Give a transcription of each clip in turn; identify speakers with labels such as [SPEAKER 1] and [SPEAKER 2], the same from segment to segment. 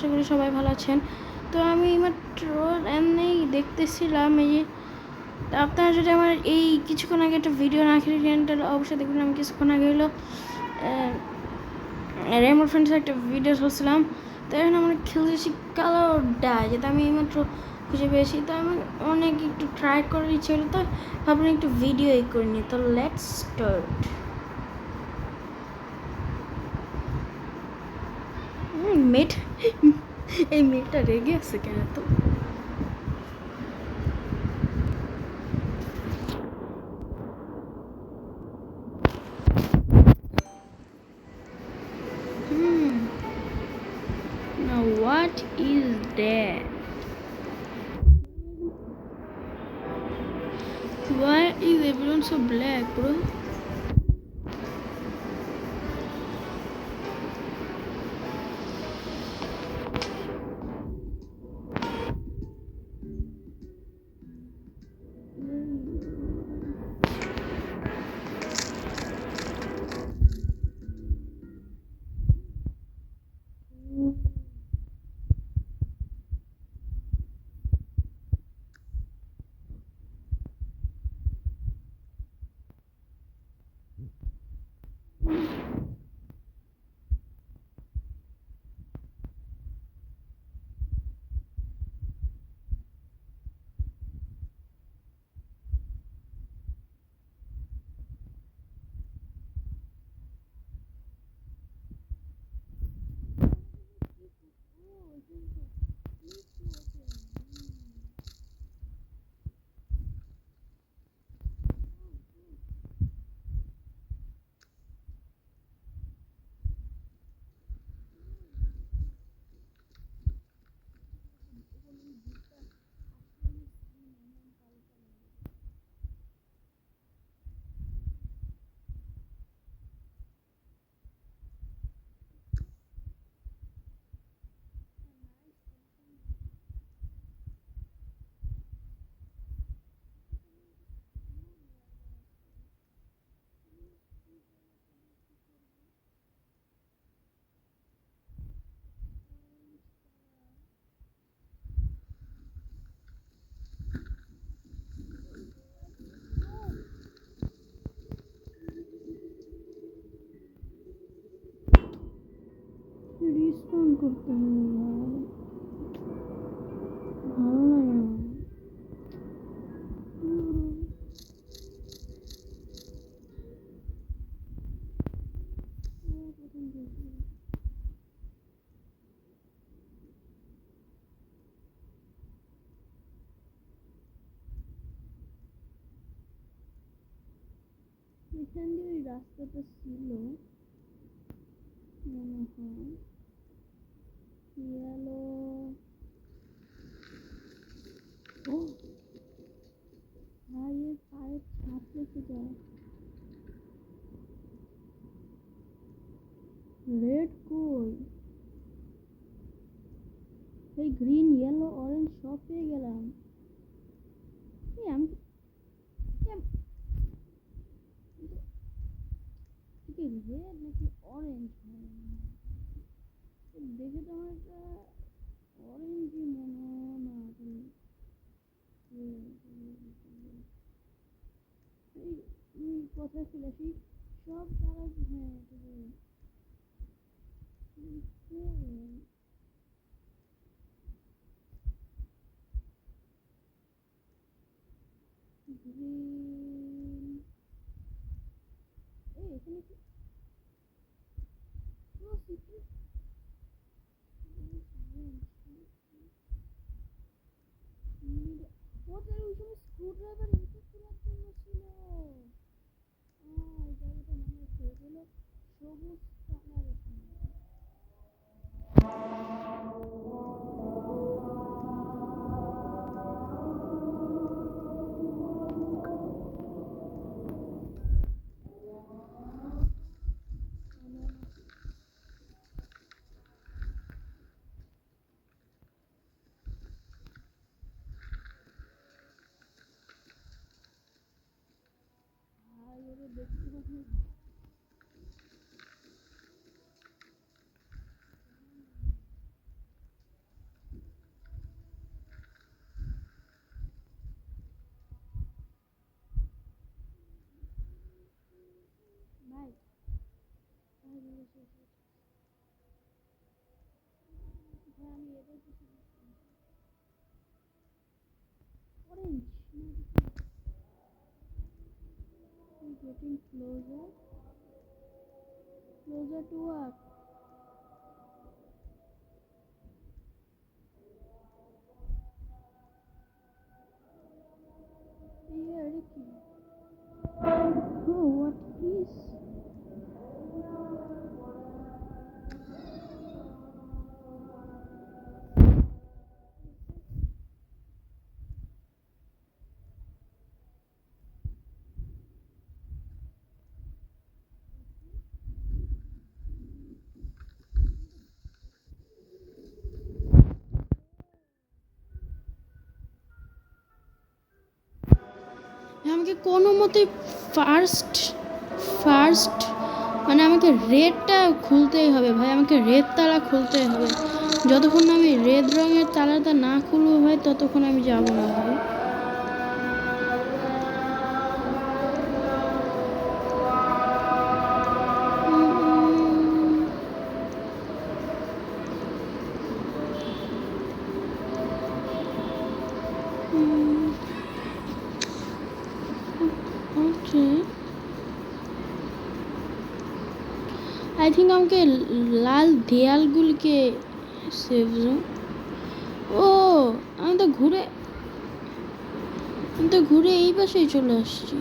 [SPEAKER 1] আশা করি সবাই ভালো আছেন। তো আমি মাত্র এমনি দেখতেছিলাম এই যে আপনারা যদি আমার এই কিছুক্ষণ আগে একটা ভিডিও না খেলেন তাহলে অবশ্যই দেখবেন। আমি কিছুক্ষণ আগে হলো রেমোট ফ্রেন্ডসের একটা ভিডিও করছিলাম। তো এখন আমরা খেলেছি কালার ডাই, যেটা আমি এইমাত্র খুঁজে পেয়েছি। তো আমি অনেক একটু ট্রাই করার ইচ্ছে হলো, তো ভাবলাম একটু ভিডিও করে নিই। তো লেটস স্টার্ট। মেট এই মেয়েটা রেগে আছে কেন তো? Now what is that? Why is everyone so black, bro? রিস্পন্ড করতে হবে, ভালো লাগে না। এখান দিয়ে ওই রাস্তাটা ছিল মনে হয়। ইয়েলো ভাইয়ের পায়ের ছাপ রেখে যায়। রেড কই? এই গ্রিন ইয়েলো অরেঞ্জ সব পেয়ে গেলাম। আমি রেড নাকি অরেঞ্জ? দেখে তো আমার একটা অরেঞ্জই মনে হয় না। এই কথা ছিল সেই সব কালার। হ্যাঁ গ্রিন। এখানে কি সিক্রেট? ওদের ওই সময় স্ক্রুড্রাইভার এটা খোলার জন্য ছিল। এই জায়গাটা মনে হচ্ছে এগুলো সবুজ কালারের। দেখতে পাচ্ছি Orange. We're getting closer. Closer to what? Yeah, Ricky. Oh, what is? আমাকে কোনো মতে ফার্স্ট ফার্স্ট মানে আমাকে রেডটা খুলতেই হবে ভাই, আমাকে রেড তালা খুলতেই হবে। যতক্ষণ না আমি রেড রঙের তালাটা না খুলবো ভাই ততক্ষণ আমি যাবো না ভাই। ওকে, আই থিঙ্ক আমাকে লাল দেয়ালগুলিকে সেভ জোন। ও আমি তো ঘুরে এই পাশেই চলে আসছি।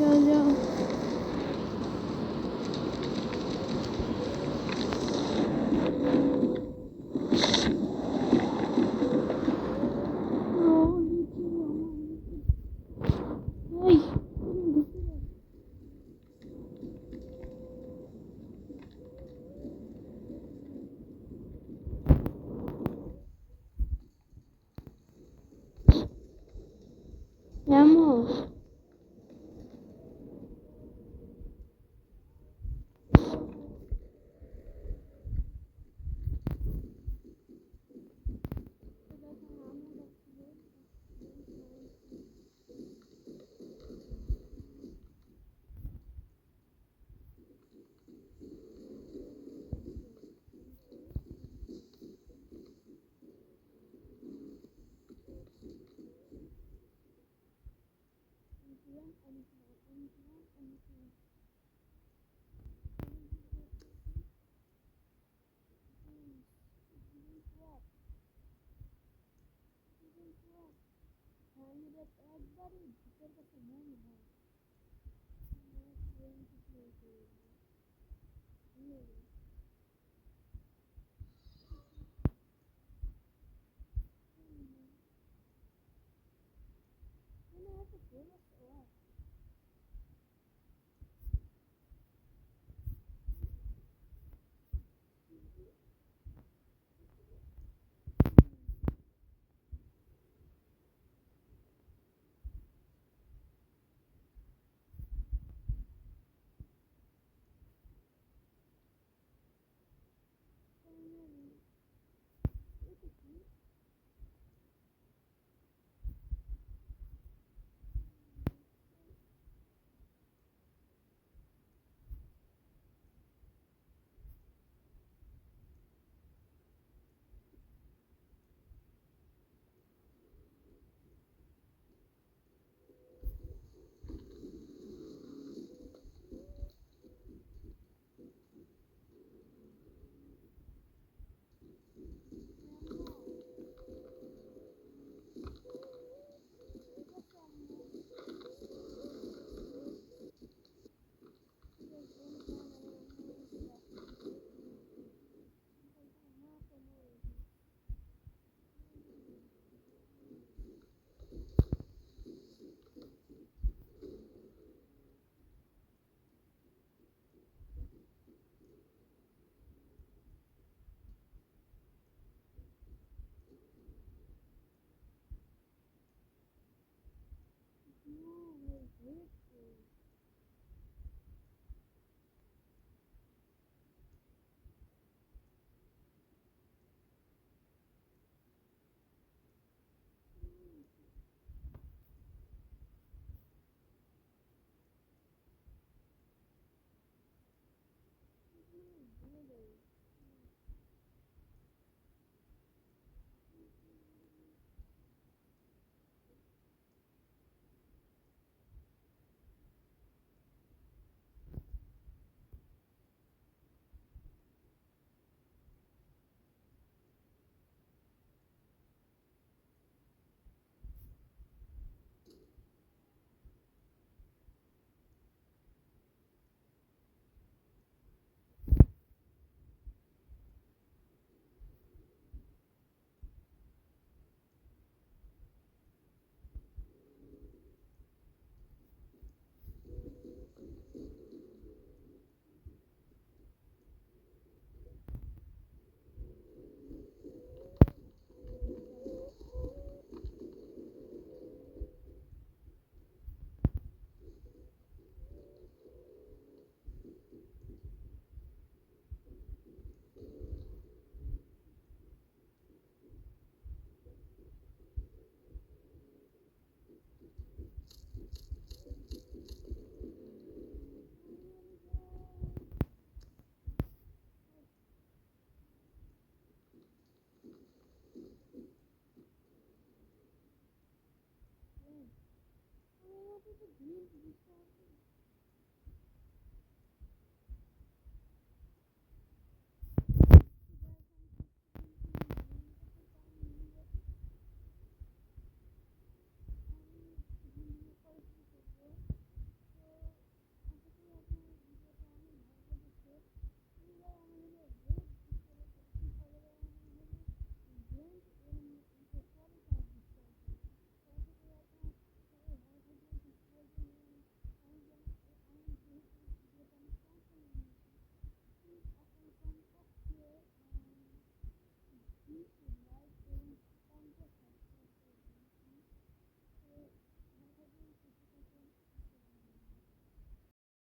[SPEAKER 1] যাও যাও। এই এমন একবারই ভিতর কাছে মনে হয় গ্রিন জিনিসটা